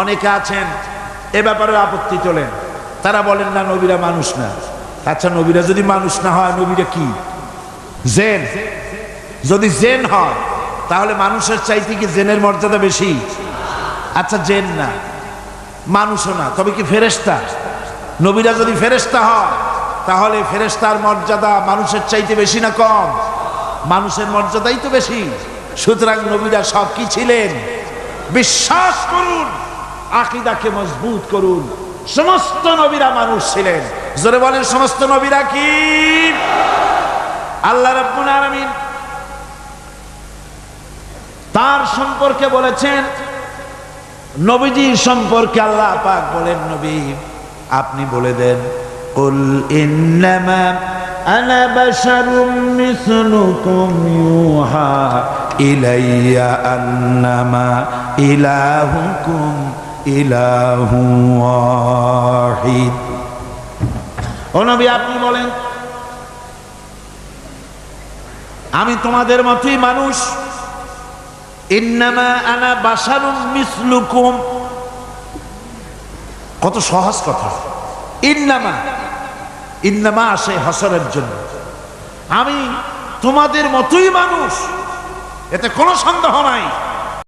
অনেকে আছেন এ ব্যাপারে আপত্তি তোলেন, তারা বলেন না নবীরা মানুষ না। আচ্ছা, নবীরা যদি মানুষ না হয়, নবীরা কি জেন? যদি জেন হয় তাহলে মানুষের চাইতে কি জেনের মর্যাদা বেশি? আচ্ছা, জেন না, মানুষও না, তবে কি ফেরেশতা? নবীরা যদি ফেরেশতা হয় তাহলে ফেরেশতার মর্যাদা মানুষের চাইতে বেশি না কম? মানুষের মর্যাদাই তো বেশি। সুতরাং নবীরা সব কি ছিলেন? বিশ্বাস করুন, আকীদাকে মজবুত করুন, সমস্ত নবীরা মানুষ ছিলেন। জোরে বলেন, সমস্ত নবীরা কি? আল্লাহ রাব্বুল আলামিন তার সম্পর্কে বলেছেন, নবীজি সম্পর্কে আল্লাহ পাক বলেন, নবী আপনি বলে দেন, কুল ইন্নামা আনা বাশারুম মিসলুকুম ইউহা ইলাইয়া আন্নামা ইলাহুকুম ইলাহু ওয়াহিদ। ও নবী আপনি বলেন, আমি তোমাদের মতোই মানুষ। ইন্নামা আনা বাশারুম মিসলুকুম, কত সহজ কথা। ইন্নামা, ইন্নামা আসে হাসরের জন্য। আমি তোমাদের মতোই মানুষ, এতে কোনো সন্দেহ নাই।